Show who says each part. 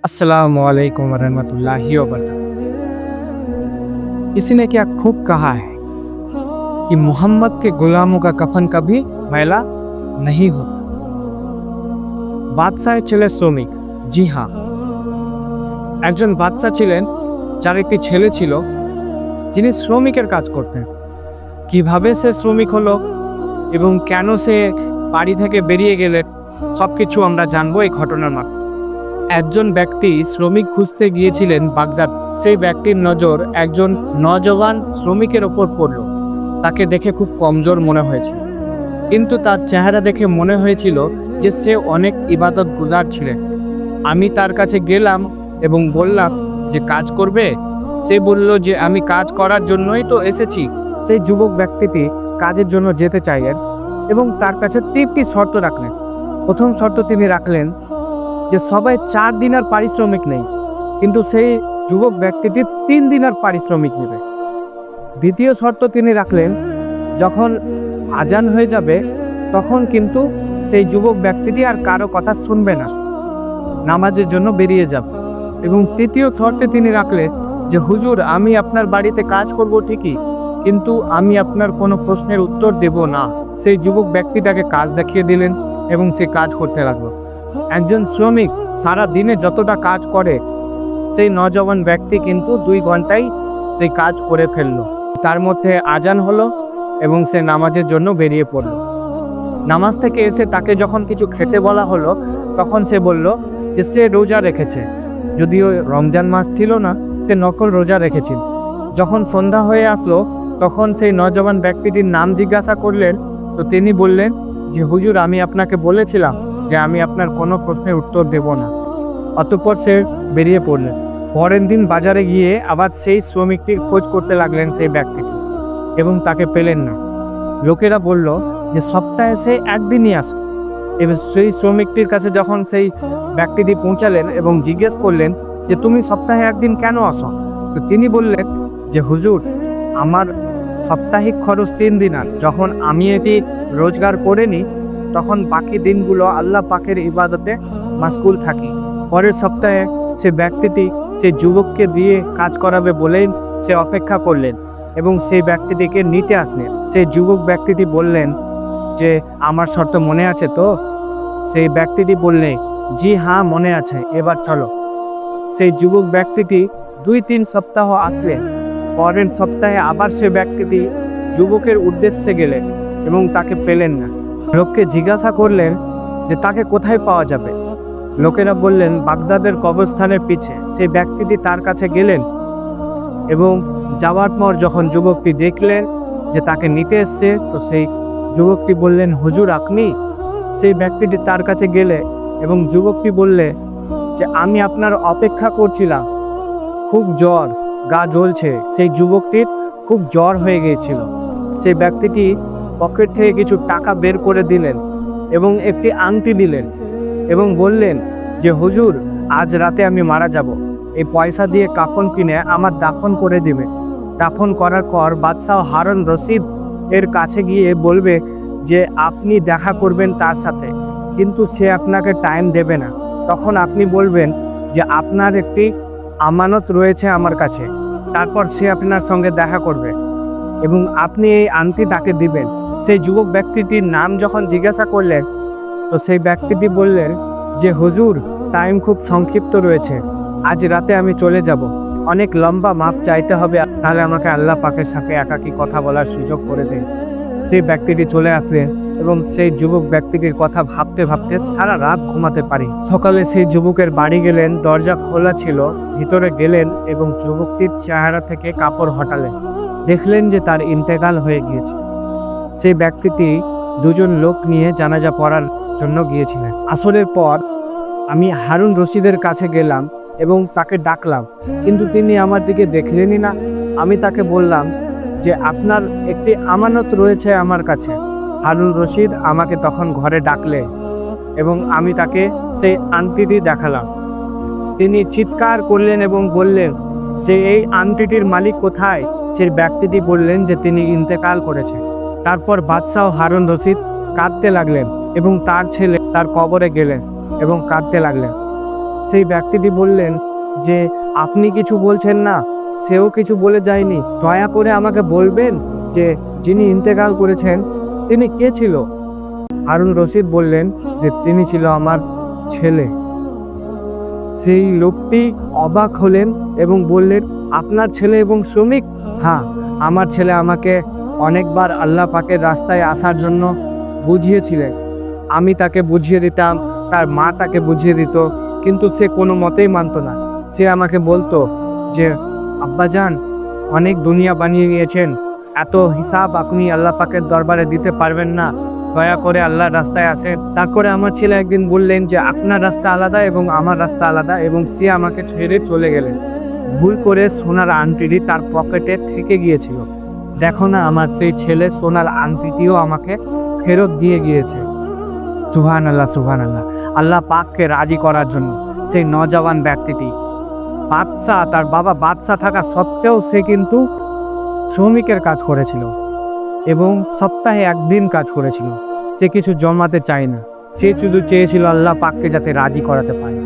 Speaker 1: अस्सलामुअलैकुम वरहमतुल्लाहि वबरकातुहू। किसी ने क्या खूब कहा है कि मोहम्मद के गुलामों का कफन कभी मैला नहीं होता। বাদশাহ ছেলে শ্রমিক। জি হ্যাঁ, একজন বাদশাহ ছিলেন যার একটি ছেলে ছিল যিনি শ্রমিকের কাজ করতেন। কিভাবে সে শ্রমিক হলো এবং কেন সে বাড়ি থেকে বেরিয়ে গেলেন সবকিছু আমরা জানবো এই ঘটনার মাধ্যমে। একজন ব্যক্তি শ্রমিক খুঁজতে গিয়েছিলেন বাগদাদ। সেই ব্যক্তির নজর একজন নজওয়ান শ্রমিকের ওপর পড়ল। তাকে দেখে খুব কমজোর মনে হয়েছিল, কিন্তু তার চেহারা দেখে মনে হয়েছিল যে সে অনেক ইবাদতগুজার ছিলেন। আমি তার কাছে গেলাম এবং বললাম যে কাজ করবে। সে বলল যে আমি কাজ করার জন্যই তো এসেছি। সেই যুবক ব্যক্তিটি কাজের জন্য যেতে চাইলেন এবং তার কাছে 3টি শর্ত রাখলেন। প্রথম শর্ত তিনি রাখলেন যে সবাই 4 দিনার পারিশ্রমিক নেই, কিন্তু সেই যুবক ব্যক্তিটি 3 দিনার পারিশ্রমিক নেবে। দ্বিতীয় শর্ত তিনি রাখলেন যখন আজান হয়ে যাবে তখন কিন্তু সেই যুবক ব্যক্তিটি আর কারো কথা শুনবে না, নামাজের জন্য বেরিয়ে যাবে। এবং তৃতীয় শর্তে তিনি রাখলেন যে হুজুর, আমি আপনার বাড়িতে কাজ করব ঠিকই, কিন্তু আমি আপনার কোনো প্রশ্নের উত্তর দেব না। সেই যুবক ব্যক্তিটাকে কাজ দেখিয়ে দিলেন এবং সে কাজ করতে লাগলো। একজন শ্রমিক সারা দিনে যতটা কাজ করে সেই নজওয়ান ব্যক্তি কিন্তু 2 ঘন্টায় সেই কাজ করে ফেললো। তার মধ্যে আজান হলো এবং সে নামাজের জন্য বেরিয়ে পড়ল। নামাজ থেকে এসে তাকে যখন কিছু খেতে বলা হলো তখন সে বলল যে সে রোজা রেখেছে, যদিও রমজান মাস ছিল না, সে নকল রোজা রেখেছিল। যখন সন্ধ্যা হয়ে আসলো তখন সেই নজওয়ান ব্যক্তিটির নাম জিজ্ঞাসা করলেন, তো তিনি বললেন যে হুজুর, আমি আপনাকে বলেছিলাম যে আমি আপনার কোনো প্রশ্নের উত্তর দেব না। অতঃপর সে বেরিয়ে পড়লেন। পরের দিন বাজারে গিয়ে আবার সেই শ্রমিকটির খোঁজ করতে লাগলেন সেই ব্যক্তিটি এবং তাকে পেলেন না। লোকেরা বলল যে সপ্তাহে সে একদিনই আসে। এবার সেই শ্রমিকটির কাছে যখন সেই ব্যক্তিটি পৌঁছালেন এবং জিজ্ঞেস করলেন যে তুমি সপ্তাহে একদিন কেন আসো, তো তিনি বললেন যে হুজুর, আমার সাপ্তাহিক খরচ 3 দিনার। যখন আমি এটি রোজগার করে নিই তখন বাকি দিনগুলো আল্লাহ পাকের ইবাদতে মাশগুল থাকি। পরের সপ্তাহে সে ব্যক্তিটি সেই যুবককে দিয়ে কাজ করাবে বলেই সে অপেক্ষা করলেন এবং সেই ব্যক্তিটিকে নিতে আসলেন। সেই যুবক ব্যক্তিটি বললেন যে আমার শর্ত মনে আছে তো? সেই ব্যক্তিটি বললেন জি হ্যাঁ মনে আছে, এবার চলো। সেই যুবক ব্যক্তিটি 2-3 সপ্তাহ আসলেন। পরের সপ্তাহে আবার সে ব্যক্তিটি যুবকের উদ্দেশ্যে গেলেন এবং তাকে পেলেন না। লোককে জিজ্ঞাসা করলেন যে তাকে কোথায় পাওয়া যাবে। লোকেরা বললেন বাগদাদের কবরস্থানের পিছে। সেই ব্যক্তিটি তার কাছে গেলেন এবং যাওয়ার পর যখন যুবকটি দেখলেন যে তাকে নিতে এসছে, তো সেই যুবকটি বললেন হুজুর আপনি? সেই ব্যক্তিটি তার কাছে গেলে এবং যুবকটি বললে যে আমি আপনার অপেক্ষা করছিলাম, খুব জ্বর, গা জ্বলছে। সেই যুবকটির খুব জ্বর হয়ে গিয়েছিল। সেই ব্যক্তিটি পকেট থেকে কিছু টাকা বের করে দিলেন এবং একটি আংটি দিলেন এবং বললেন যে হুজুর, আজ রাতে আমি মারা যাব, এই পয়সা দিয়ে কাফন কিনে আমার দাফন করে দিবে। দাফন করার পর বাদশাহ হারুন রশিদ এর কাছে গিয়ে বলবে যে আপনি দেখা করবেন তার সাথে, কিন্তু সে আপনাকে টাইম দেবে না। তখন আপনি বলবেন যে আপনার একটি আমানত রয়েছে আমার কাছে, তারপর সে আপনার সঙ্গে দেখা করবে এবং আপনি এই আংটি তাকে দিবেন। সেই যুবক ব্যক্তিটির নাম যখন জিজ্ঞাসা করলেন তো সেই ব্যক্তিটি বললেন যে হুজুর, টাইম খুব সংক্ষিপ্ত রয়েছে, আজ রাতে আমি চলে যাব। অনেক লম্বা মাপ চাইতে হবে, তাহলে আমাকে আল্লাহ পাকের সাথে একাকী কথা বলার সুযোগ করে দেন। সেই ব্যক্তিটি চলে আসলেন এবং সেই যুবক ব্যক্তিটির কথা ভাবতে ভাবতে সারা রাত ঘুমাতে পারি। সকালে সেই যুবকের বাড়ি গেলেন, দরজা খোলা ছিল। ভিতরে গেলেন এবং যুবকটির চেহারা থেকে কাপড় হটালেন। দেখলেন যে তার ইন্তেকাল হয়ে গিয়েছে। সেই ব্যক্তিটি 2জন লোক নিয়ে জানাজা পড়ার জন্য গিয়েছিলেন। আসরের পর আমি হারুন রশিদের কাছে গেলাম এবং তাকে ডাকলাম, কিন্তু তিনি আমার দিকে দেখলেনই না। আমি তাকে বললাম যে আপনার একটি আমানত রয়েছে আমার কাছে। হারুন রশিদ আমাকে তখন ঘরে ডাকলেন এবং আমি তাকে সেই আংটিটি দেখালাম। তিনি চিৎকার করলেন এবং বললেন যে এই আংটিটির মালিক কোথায়? সেই ব্যক্তিটি বললেন যে তিনি ইন্তেকাল করেছে। তারপর বাদশাহ হারুন রশিদ কাঁদতে লাগলেন এবং তার ছেলে তার কবরে গেলেন এবং কাঁদতে লাগলেন। সেই ব্যক্তিটি বললেন যে আপনি কিছু বলছেন না, সেও কিছু বলে যায়নি, দয়া করে আমাকে বলবেন যে যিনি ইন্তেকাল করেছেন তিনি কে ছিল? হারুন রশিদ বললেন যে তিনি ছিল আমার ছেলে। সেই লোকটি অবাক হলেন এবং বললেন, আপনার ছেলে এবং শ্রমিক? হ্যাঁ, আমার ছেলে আমাকে অনেকবার আল্লাহ পাকের রাস্তায় আসার জন্য বুঝিয়েছিলেন। আমি তাকে বুঝিয়ে দিতাম, তার মা তাকে বুঝিয়ে দিত, কিন্তু সে কোনো মতেই মানত না। সে আমাকে বলতো যে আব্বাজান, অনেক দুনিয়া বানিয়ে নিয়েছেন, এত হিসাব আপনি আল্লাহ পাকের দরবারে দিতে পারবেন না, দয়া করে আল্লাহর রাস্তায় আসেন। তারপরে আমার ছেলে একদিন বললেন যে আপনার রাস্তা আলাদা এবং আমার রাস্তা আলাদা, এবং সে আমাকে ছেড়ে চলে গেলেন। ভুল করে সোনার আংটিটি তার পকেটে থেকে গিয়েছিল। দেখো না, আমার সেই ছেলে সোনার আংটিটিও আমাকে ফেরত দিয়ে গিয়েছে। সুবহান আল্লাহ, সুবহান আল্লাহ। আল্লাহ পাককে রাজি করার জন্য সেই নওজওয়ান ব্যক্তিটি বাদশাহ, তার বাবা বাদশাহ থাকা সত্ত্বেও সে কিন্তু শ্রমিকের কাজ করেছিল এবং সপ্তাহে একদিন কাজ করেছিল। সে কিছু জমাতে চায় না, সে শুধু চেয়েছিল আল্লাহ পাককে যাতে রাজি করাতে পারে।